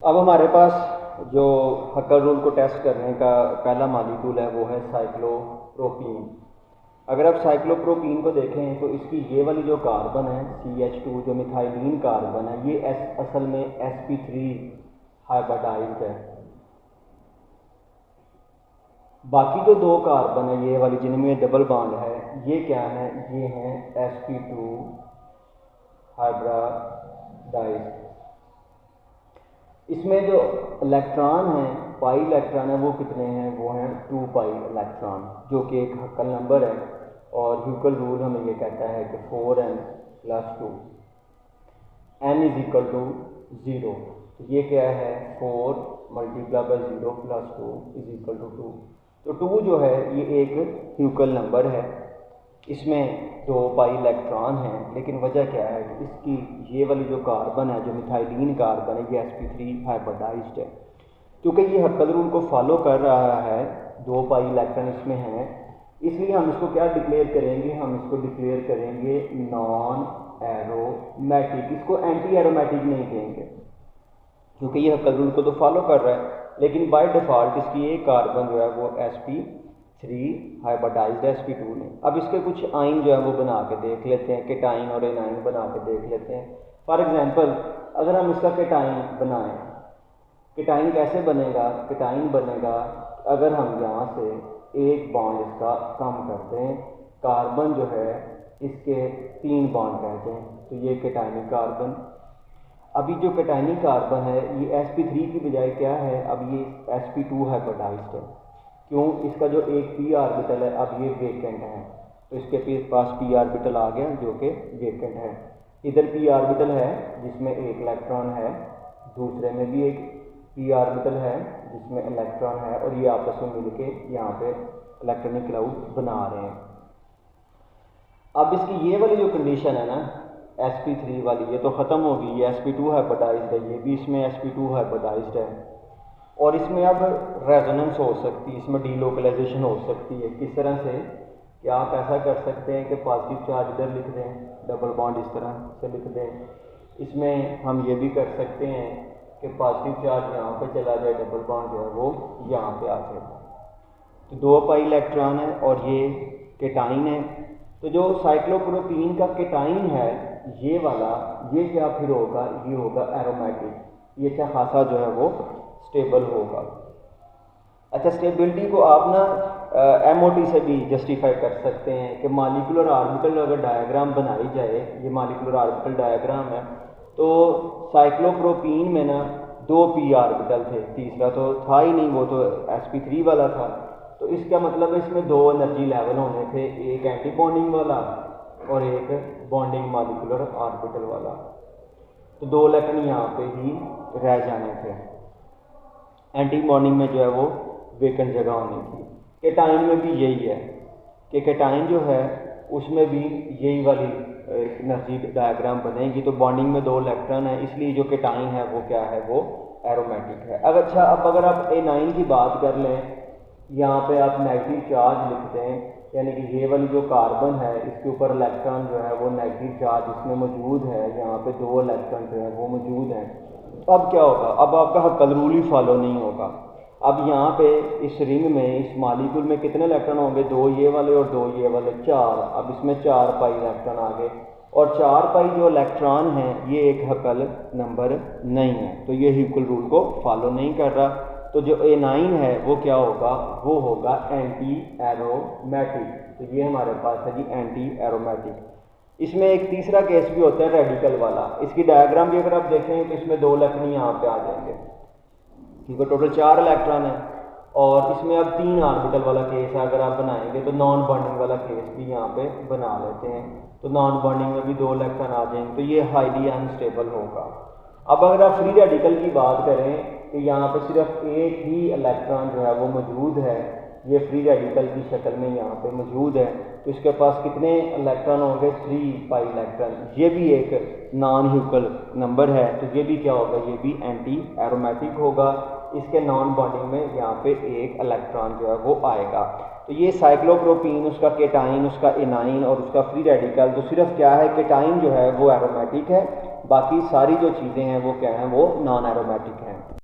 अब हमारे पास जो हक्कल रूल को टेस्ट करने का पहला मॉलिक्यूल है वो है साइक्लोप्रोपीन। अगर आप साइक्लोप्रोपीन को देखें तो इसकी ये वाली जो कार्बन है CH2 जो मिथाइलिन कार्बन है ये असल में sp3 हाइब्रिडाइज्ड है। बाकी जो दो कार्बन है ये वाली जिनमें डबल बॉन्ड है ये क्या है, ये हैं sp2 हाइब्रिडाइज्ड। इसमें जो इलेक्ट्रॉन है पाई इलेक्ट्रॉन है वो कितने हैं, वो हैं 2 पाई इलेक्ट्रॉन जो कि एक हक्कल नंबर है और ह्यूकल रूल हमें ये कहता है कि 4n+2 n = 0। तो ये क्या है 4 × 0 + 2 = 2। तो 2 जो है ये एक ह्यूकल नंबर है, इसमें 2 पाई इलेक्ट्रॉन हैं, लेकिन वजह क्या है कि इसकी ये वाली जो कार्बन है जो मिथाइलिन कार्बन है ये sp3 हाइब्रिडाइज्ड है। क्योंकि ये हक्कल रूल को फॉलो कर रहा है 2 पाई इलेक्ट्रॉन इसमें हैं, इसलिए हम इसको क्या डिक्लेयर करेंगे, हम इसको डिक्लेयर करेंगे नॉन एरोमेटिक। इसको एंटी एरोमेटिक नहीं कहेंगे क्योंकि ये हक्कल रूल को तो फॉलो कर रहा है, लेकिन बाय डिफ़ॉल्ट इसकी एक कार्बन जो है वो sp3 हाइब्रिडाइज्ड sp2 ने। अब इसके कुछ आइन जो है वो बना के देख लेते हैं, केटाइन और एनाइन बना के देख लेते हैं। फॉर एग्जांपल अगर हम इसका केटाइन बनाएं, केटाइन कैसे बनेगा, केटाइन बनेगा अगर हम यहाँ से एक बॉन्ड इसका कम कर दें, कार्बन जो है इसके 3 बॉन्ड रह जाएं, तो ये केटाइनिक कार्बन। अभी जो केटाइनिक कार्बन है ये sp3 की बजाय क्या है, अब ये sp2 हाइब्रिडाइज्ड है। क्यों, इसका जो एक p ऑर्बिटल है अब ये वेकेंट है, तो इसके पास p ऑर्बिटल आ गया जो कि वेकेंट है। इधर p ऑर्बिटल है जिसमें एक इलेक्ट्रॉन है, दूसरे में भी एक p ऑर्बिटल है जिसमें इलेक्ट्रॉन है, और ये आपस में मिलके यहाँ पे इलेक्ट्रॉनिक क्लाउड बना रहे हैं। अब इसकी ये वाली जो कंडीशन है ना sp3 वाली, ये तो ख़त्म होगी, ये sp2 हाइब्रिडाइज्ड है, ये भी इसमें sp2 हाइब्रिडाइज्ड है, और इसमें अब रेजोनेंस हो सकती है, इसमें डीलोकलाइजेशन हो सकती है। किस तरह से कि आप ऐसा कर सकते हैं कि पॉजिटिव चार्ज इधर लिख दें, डबल बॉन्ड इस तरह से लिख दें। इसमें हम ये भी कर सकते हैं कि पॉजिटिव चार्ज यहाँ पे चला जाए, डबल बॉन्ड जो है वो यहाँ पे आ जाए। तो 2 पाई इलेक्ट्रॉन है और ये केटाइन है। तो जो साइक्लोप्रोपीन का केटाइन है ये वाला, ये क्या फिर होगा, ये होगा एरोमेटिक, ये अच्छा खासा जो है वो स्टेबल होगा। अच्छा, स्टेबिलिटी को आप ना MOT से भी जस्टिफाई कर सकते हैं कि मॉलिक्यूलर ऑर्बिटल अगर डायग्राम बनाई जाए, ये मॉलिक्यूलर ऑर्बिटल डायग्राम है, तो साइक्लोप्रोपीन में ना 2 p ऑर्बिटल थे, तीसरा तो था ही नहीं, वो तो sp3 वाला था। तो इसका मतलब है इसमें 2 एनर्जी लेवल होने थे, एक एंटी बॉन्डिंग वाला और एक बॉन्डिंग मॉलिक्यूलर ऑर्बिटल वाला। तो 2 इलेक्ट्रॉन यहाँ पे ही रह जाने थे, एंटी बॉन्डिंग में जो है वो वेकेंट जगह होनी थी। केटाइन में भी यही है कि केटाइन जो है उसमें भी यही वाली एनर्जी डायग्राम बनेगी। तो बॉन्डिंग में 2 इलेक्ट्रॉन है, इसलिए जो केटाइन है वो क्या है, वो एरोमेटिक है। अच्छा, अब अगर आप एनाइन की बात कर लें, यहाँ पे आप नेगेटिव चार्ज लिख दें, यानी कि ये वाली जो कार्बन है इसके ऊपर इलेक्ट्रॉन जो है वो नेगेटिव चार्ज इसमें मौजूद है, यहाँ पे 2 इलेक्ट्रॉन जो है वो मौजूद हैं। अब क्या होगा, अब आपका हक्कल रूल ही फॉलो नहीं होगा। अब यहाँ पे इस रिंग में, इस मॉलिक्यूल में कितने इलेक्ट्रॉन होंगे, 2 ये वाले और 2 ये वाले, 4। अब इसमें 4 पाई इलेक्ट्रॉन आ गए, और 4 पाई जो इलेक्ट्रॉन हैं ये एक हक्कल नंबर नहीं है, तो ये ह्यूकल रूल को फॉलो नहीं कर रहा। तो जो एनाइन है वो क्या होगा, वो होगा एंटी एरोमेटिक। तो ये हमारे पास है जी एंटी एरोमेटिक। इसमें एक तीसरा केस भी होता है रेडिकल वाला, इसकी डायग्राम भी अगर आप देखें तो इसमें 2 इलेक्ट्रॉन यहाँ पे आ जाएंगे, क्योंकि टोटल 4 इलेक्ट्रॉन है, और इसमें अब 3 ऑर्बिटल वाला केस है। अगर आप बनाएंगे तो नॉन बॉन्डिंग वाला केस भी यहाँ पे बना लेते हैं, तो नॉन बॉन्डिंग में भी 2 इलेक्ट्रॉन आ जाएंगे, तो ये हाईली अनस्टेबल होगा। अब अगर आप फ्री रेडिकल की बात करें तो यहाँ पे सिर्फ एक ही इलेक्ट्रॉन जो है वो मौजूद है, ये फ्री रेडिकल की शक्ल में यहाँ पे मौजूद है, तो इसके पास कितने इलेक्ट्रॉन होंगे, 3 पाई इलेक्ट्रॉन। ये भी एक नॉन ह्यूकल नंबर है, तो ये भी क्या होगा, ये भी एंटी एरोमेटिक होगा। इसके नॉन बॉन्डिंग में यहाँ पे एक इलेक्ट्रॉन जो है वो आएगा। तो ये साइक्लोप्रोपीन, उसका केटाइन, उसका एनाइन और उसका फ्री रेडिकल, तो सिर्फ क्या है, केटाइन जो है वो एरोमेटिक है, बाकी सारी जो चीज़ें हैं वो क्या हैं, वो नॉन एरोमेटिक हैं।